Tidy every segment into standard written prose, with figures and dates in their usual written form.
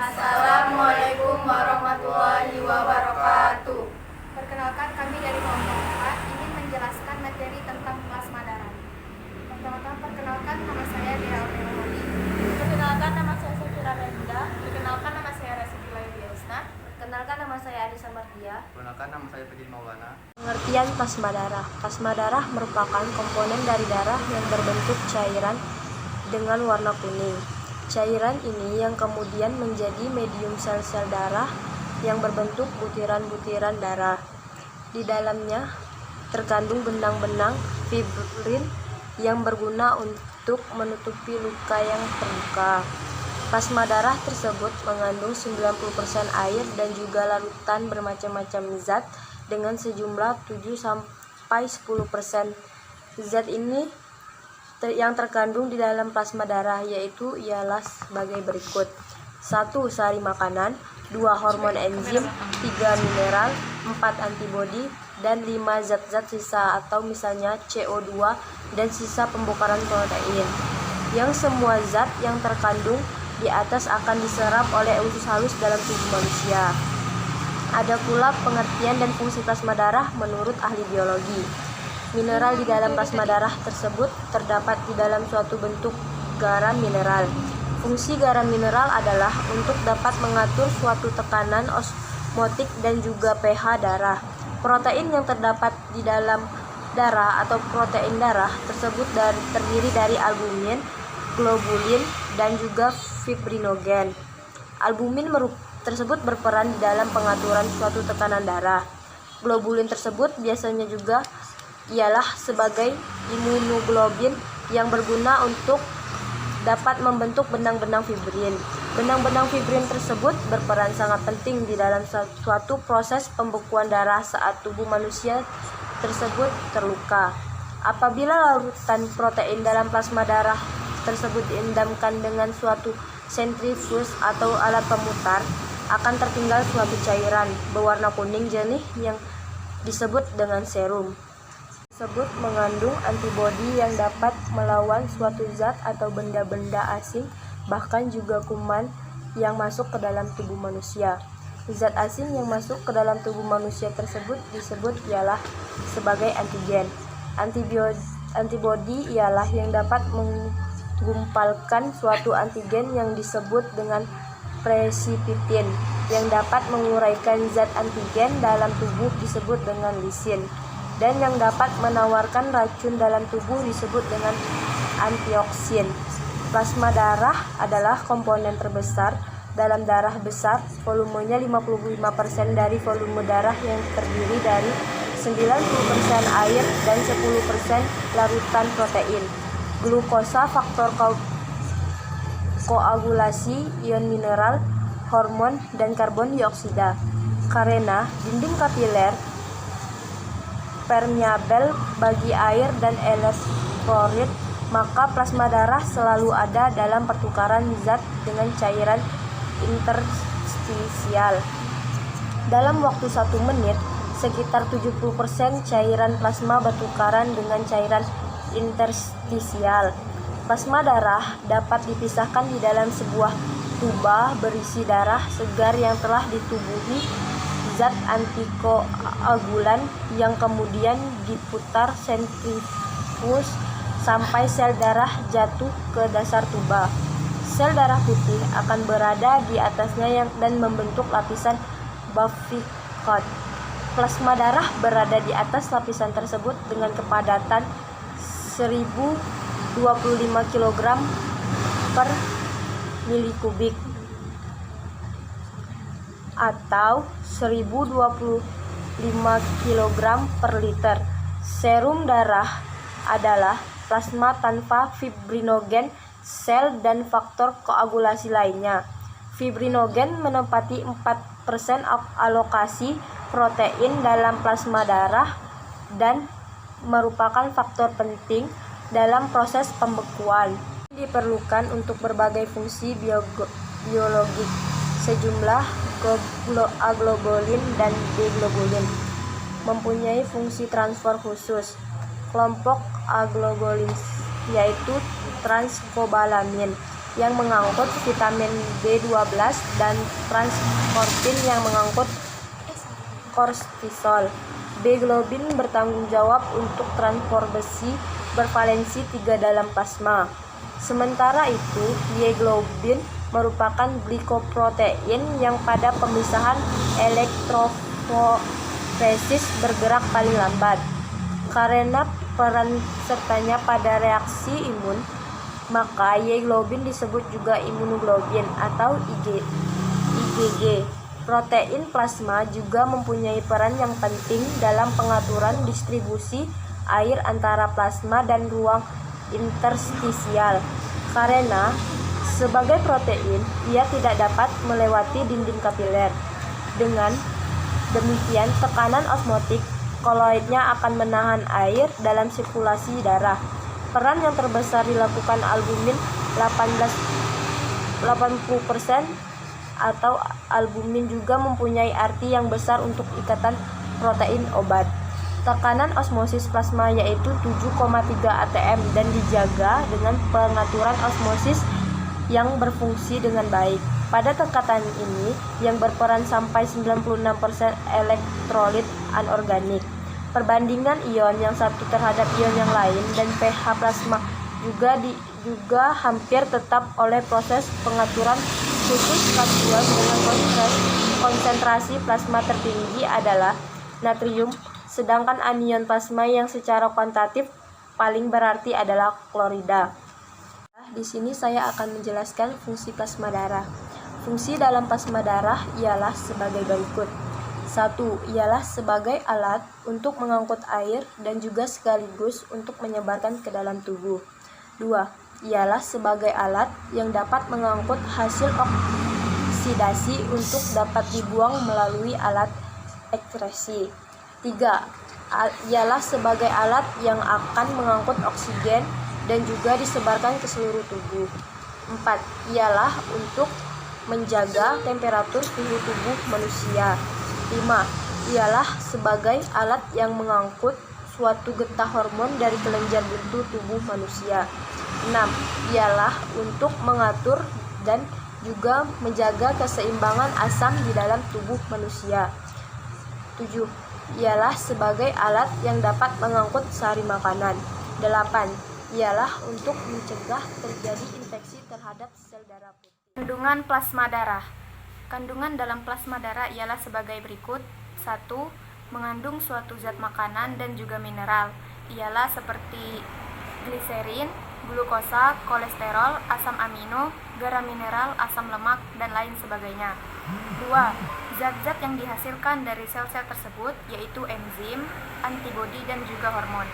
Assalamualaikum warahmatullahi wabarakatuh. Perkenalkan, kami dari kelompok 4 ingin menjelaskan materi tentang plasma darah. Pertama-tama perkenalkan, nama saya Dea Almeholi. Perkenalkan, nama saya Safira Renda. Perkenalkan, nama saya Rasifi Layliusna. Perkenalkan, nama saya Adisa Mardia. Perkenalkan, nama saya Fadil Maulana. Pengertian plasma darah. Plasma darah merupakan komponen dari darah yang berbentuk cairan dengan warna kuning. Cairan ini yang kemudian menjadi medium sel-sel darah yang berbentuk butiran-butiran darah. Di dalamnya terkandung benang-benang fibrin yang berguna untuk menutupi luka yang terbuka. Plasma darah tersebut mengandung 90% air dan juga larutan bermacam-macam zat dengan sejumlah 7-10%. Zat ini yang terkandung di dalam plasma darah yaitu ialah sebagai berikut: 1. Sari makanan, 2. Hormon enzim, 3. Mineral, 4. Antibodi, dan 5. Zat-zat sisa atau misalnya CO2 dan sisa pembongkaran protein. Yang semua zat yang terkandung di atas akan diserap oleh usus halus dalam tubuh manusia. Ada pula pengertian dan fungsi plasma darah menurut ahli biologi. Mineral di dalam plasma darah tersebut terdapat di dalam suatu bentuk garam mineral. Fungsi garam mineral adalah untuk dapat mengatur suatu tekanan osmotik dan juga pH darah. Protein yang terdapat di dalam darah atau protein darah tersebut terdiri dari albumin, globulin, dan juga fibrinogen. Albumin tersebut berperan di dalam pengaturan suatu tekanan darah. Globulin tersebut biasanya juga ialah sebagai imunoglobulin yang berguna untuk dapat membentuk benang-benang fibrin. Benang-benang fibrin tersebut berperan sangat penting di dalam suatu proses pembekuan darah saat tubuh manusia tersebut terluka. Apabila larutan protein dalam plasma darah tersebut diendamkan dengan suatu sentrifuge atau alat pemutar, akan tertinggal suatu cairan berwarna kuning jernih yang disebut dengan serum. Tersebut mengandung antibodi yang dapat melawan suatu zat atau benda-benda asing, bahkan juga kuman yang masuk ke dalam tubuh manusia. Zat asing yang masuk ke dalam tubuh manusia tersebut disebut ialah sebagai antigen. Antibodi ialah yang dapat menggumpalkan suatu antigen yang disebut dengan presipitin, yang dapat menguraikan zat antigen dalam tubuh disebut dengan lisin, dan yang dapat menawarkan racun dalam tubuh disebut dengan antioksin. Plasma darah adalah komponen terbesar dalam darah besar, volumenya 55% dari volume darah yang terdiri dari 90% air dan 10% larutan protein, glukosa, faktor koagulasi, ion mineral, hormon, dan karbon dioksida. Karena dinding kapiler permeabel bagi air dan elektrolit, maka plasma darah selalu ada dalam pertukaran zat dengan cairan interstisial. Dalam waktu 1 menit, sekitar 70% cairan plasma bertukaran dengan cairan interstisial. Plasma darah dapat dipisahkan di dalam sebuah tuba berisi darah segar yang telah ditubuhi zat antikoagulan yang kemudian diputar sentrifuge sampai sel darah jatuh ke dasar tuba. Sel darah putih akan berada di atasnya dan membentuk lapisan Bavicod. Plasma darah berada di atas lapisan tersebut dengan kepadatan 1025 kg per milikubik atau 1025 kg per liter. Serum darah adalah plasma tanpa fibrinogen sel dan faktor koagulasi lainnya. Fibrinogen menempati 4% alokasi protein dalam plasma darah dan merupakan faktor penting dalam proses pembekuan. Diperlukan untuk berbagai fungsi biologik. Sejumlah aglobulin dan deglobulin mempunyai fungsi transfer khusus. Kelompok aglobulin yaitu transkobalamin yang mengangkut vitamin B12 dan transportin yang mengangkut kortisol. B-globin bertanggung jawab untuk transport besi bervalensi 3 dalam plasma. Sementara itu, Y-globin merupakan glikoprotein yang pada pemisahan elektroforesis bergerak paling lambat. Karena peran sertanya pada reaksi imun, maka Y-globin disebut juga imunoglobin atau IgG. Protein plasma juga mempunyai peran yang penting dalam pengaturan distribusi air antara plasma dan ruang interstisial. Karena sebagai protein, ia tidak dapat melewati dinding kapiler. Dengan demikian, tekanan osmotik koloidnya akan menahan air dalam sirkulasi darah. Peran yang terbesar dilakukan albumin 80%, atau albumin juga mempunyai arti yang besar untuk ikatan protein obat. Tekanan osmosis plasma yaitu 7,3 atm dan dijaga dengan pengaturan osmosis yang berfungsi dengan baik. Pada tekanan ini yang berperan sampai 96% elektrolit anorganik. Perbandingan ion yang satu terhadap ion yang lain dan pH plasma juga hampir tetap oleh proses pengaturan khusus kasual dengan konsentrasi plasma tertinggi adalah natrium, sedangkan anion plasma yang secara kuantitatif paling berarti adalah klorida. Di sini saya akan menjelaskan fungsi plasma darah. Fungsi dalam plasma darah ialah sebagai berikut. 1. Ialah sebagai alat untuk mengangkut air dan juga sekaligus untuk menyebarkan ke dalam tubuh. 2. Ialah sebagai alat yang dapat mengangkut hasil oksidasi untuk dapat dibuang melalui alat ekskresi. 3. Ialah sebagai alat yang akan mengangkut oksigen dan juga disebarkan ke seluruh tubuh. 4. Ialah untuk menjaga temperatur suhu tubuh manusia. 5. Ialah sebagai alat yang mengangkut suatu getah hormon dari kelenjar buntu tubuh manusia. 6. Ialah untuk mengatur dan juga menjaga keseimbangan asam di dalam tubuh manusia. 7. Ialah sebagai alat yang dapat mengangkut sari makanan. 8. Ialah untuk mencegah terjadi infeksi terhadap sel darah putih. Kandungan plasma darah. Kandungan dalam plasma darah ialah sebagai berikut. 1. Mengandung suatu zat makanan dan juga mineral, ialah seperti gliserin, glukosa, kolesterol, asam amino, garam mineral, asam lemak, dan lain sebagainya. 2. Zat-zat yang dihasilkan dari sel-sel tersebut yaitu enzim, antibodi, dan juga hormon.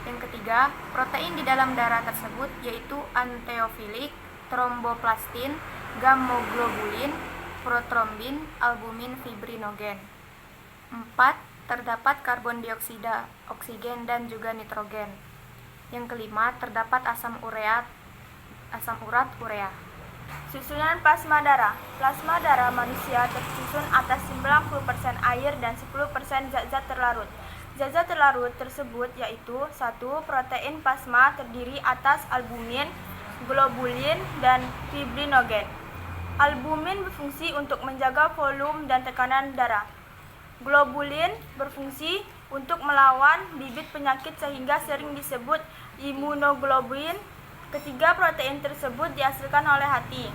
Yang ketiga, protein di dalam darah tersebut yaitu anteofilik, tromboplastin, gamoglobulin, protrombin, albumin, fibrinogen. 4. Terdapat karbon dioksida, oksigen, dan juga nitrogen. Yang kelima, terdapat asam urat urea. Susunan plasma darah. Plasma darah manusia tersusun atas 90% air dan 10% zat-zat terlarut. Zat-zat terlarut tersebut yaitu 1. Protein plasma terdiri atas albumin, globulin, dan fibrinogen. Albumin berfungsi untuk menjaga volume dan tekanan darah. Globulin berfungsi untuk melawan bibit penyakit sehingga sering disebut imunoglobulin. Ketiga, protein tersebut dihasilkan oleh hati.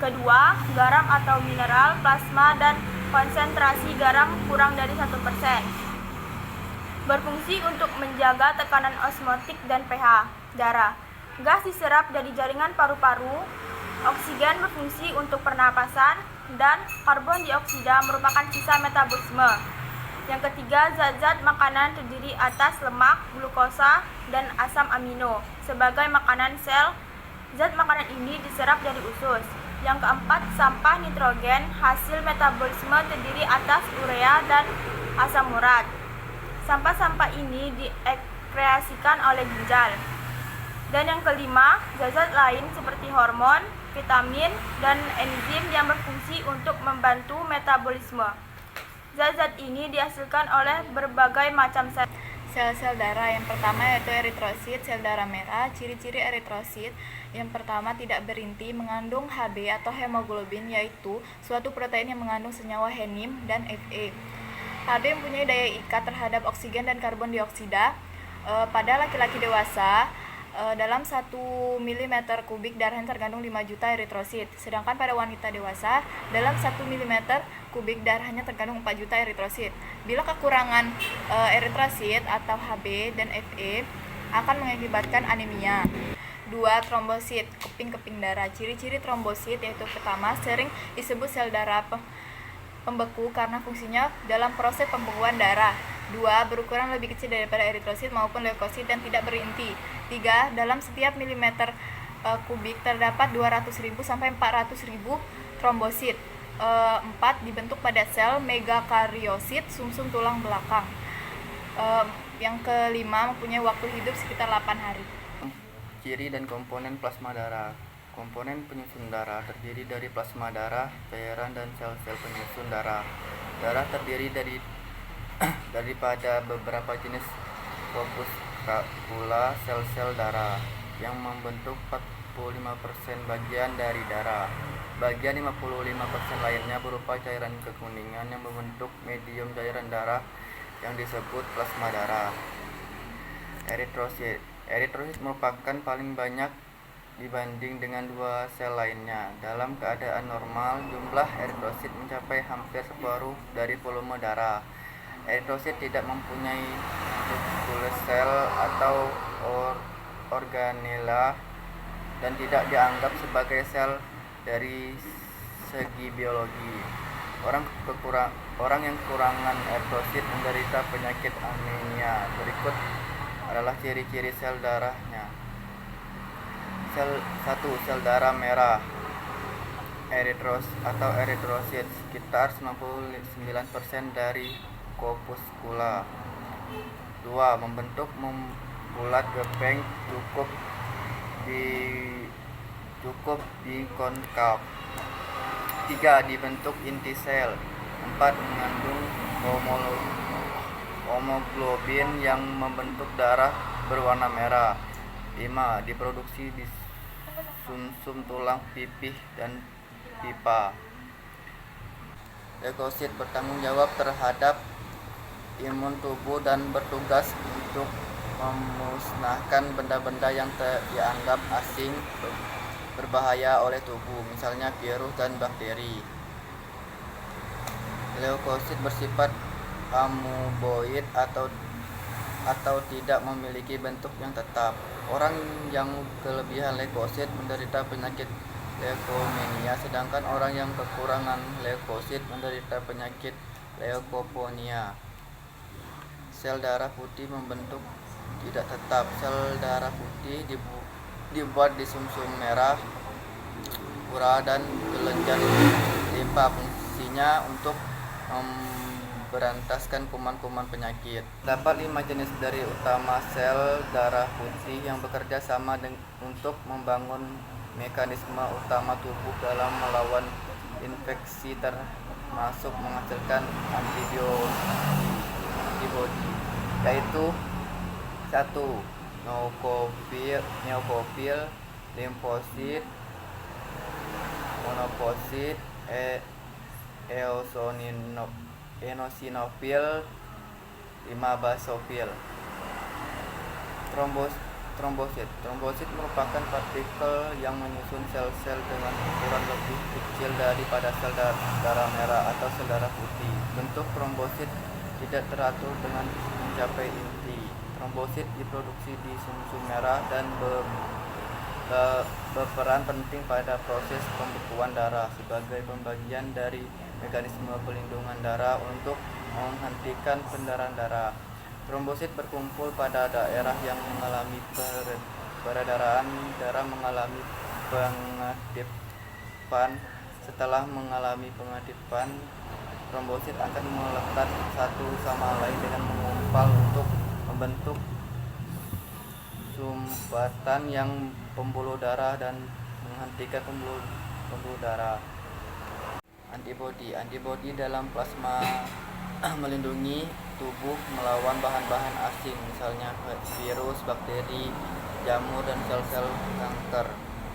Kedua, garam atau mineral plasma dan konsentrasi garam kurang dari 1%. Berfungsi untuk menjaga tekanan osmotik dan pH darah. Gas diserap dari jaringan paru-paru. Oksigen berfungsi untuk pernapasan dan karbon dioksida merupakan sisa metabolisme. Yang ketiga, zat-zat makanan terdiri atas lemak, glukosa, dan asam amino. Sebagai makanan sel, zat makanan ini diserap dari usus. Yang keempat, sampah nitrogen hasil metabolisme terdiri atas urea dan asam urat. Sampah-sampah ini diekskreasikan oleh ginjal. Dan yang kelima, zat-zat lain seperti hormon, vitamin, dan enzim yang berfungsi untuk membantu metabolisme. Zat-zat ini dihasilkan oleh berbagai macam sel. sel-sel darah. Yang pertama yaitu eritrosit, sel darah merah. Ciri-ciri eritrosit yang pertama tidak berinti, mengandung Hb atau hemoglobin, yaitu suatu protein yang mengandung senyawa henim dan Fe. Hb mempunyai daya ikat terhadap oksigen dan karbon dioksida. Pada laki-laki dewasa, dalam 1 mm kubik darahnya terkandung 5 juta eritrosit. Sedangkan pada wanita dewasa, dalam 1 mm kubik darahnya terkandung 4 juta eritrosit. Bila kekurangan eritrosit atau Hb dan Fe akan mengakibatkan anemia. 2. Trombosit, keping-keping darah. Ciri-ciri trombosit yaitu pertama, sering disebut sel darah pembeku karena fungsinya dalam proses pembekuan darah. 2. Berukuran lebih kecil daripada eritrosit maupun leukosit dan tidak berinti. 3. Dalam setiap milimeter kubik terdapat 200.000 sampai 400.000 trombosit. 4. Dibentuk pada sel megakariosit sumsum tulang belakang. Yang kelima, mempunyai waktu hidup sekitar 8 hari. Ciri dan komponen plasma darah. Komponen penyusun darah terdiri dari plasma darah, cairan, dan sel-sel penyusun darah. Darah terdiri daripada beberapa jenis korpuskula sel-sel darah yang membentuk 45% bagian dari darah. Bagian 55% lainnya berupa cairan kekuningan yang membentuk medium cairan darah yang disebut plasma darah. Eritrosit. Eritrosit merupakan paling banyak dibanding dengan 2 sel lainnya. Dalam keadaan normal, jumlah eritrosit mencapai hampir separuh dari volume darah. Eritrosit tidak mempunyai nukleus sel atau organela dan tidak dianggap sebagai sel dari segi biologi. Orang yang kekurangan eritrosit menderita penyakit anemia. Berikut adalah ciri-ciri sel darahnya. 1. Sel darah merah. Eritrosit sekitar 99% dari korpuskula. 2. Membentuk bulat gepeng cukup di konkav. 3. Dibentuk inti sel. 4. Mengandung hemoglobin yang membentuk darah berwarna merah. 5. Diproduksi di sumsum tulang pipih dan pipa. Leukosit bertanggung jawab terhadap imun tubuh dan bertugas untuk memusnahkan benda-benda yang dianggap asing berbahaya oleh tubuh, misalnya virus dan bakteri. Leukosit bersifat amoeboid atau tidak memiliki bentuk yang tetap. Orang yang kelebihan leukosit menderita penyakit leukemia, sedangkan orang yang kekurangan leukosit menderita penyakit leukopenia. Sel darah putih membentuk tidak tetap. Sel darah putih dibuat di sumsum merah, pura, dan kelenjar limpa. Fungsinya untuk memberantaskan kuman-kuman penyakit. Terdapat 5 jenis dari utama sel darah putih yang bekerja sama untuk membangun mekanisme utama tubuh dalam melawan infeksi, termasuk menghasilkan antibodi, yaitu 1. Neutropil, limfosit, monoposit, eosinofil, 5. Basofil. Trombosit merupakan partikel yang menyusun sel-sel dengan ukuran lebih kecil daripada sel darah merah atau sel darah putih. Bentuk trombosit tidak teratur dengan mencapai inti. Trombosit diproduksi di sumsum merah dan berperan penting pada proses pembekuan darah sebagai pembagian dari mekanisme pelindungan darah untuk menghentikan pendarahan darah. Trombosit berkumpul pada daerah yang mengalami peredaran darah mengalami pengaktifan. Setelah mengalami pengaktifan, trombosit akan melekat satu sama lain dengan mengumpal untuk membentuk sumbatan yang pembuluh darah dan menghentikan pembuluh darah. Antibodi dalam plasma melindungi tubuh melawan bahan-bahan asing, misalnya virus, bakteri, jamur, dan sel-sel kanker.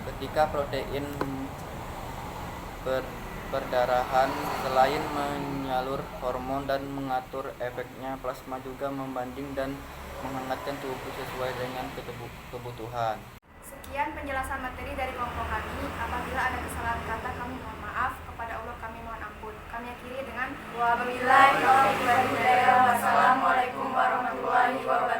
Ketika protein perdarahan selain menyalur hormon dan mengatur efeknya, plasma juga membanding dan menghangatkan tubuh sesuai dengan kebutuhan. Sekian penjelasan materi dari kelompok kami. Apabila ada kesalahan kata, kami mohon maaf. Kepada Allah kami mohon ampun. Kami akhiri dengan Wabillahi taufiq wal hidayah. Wassalamualaikum warahmatullahi wabarakatuh.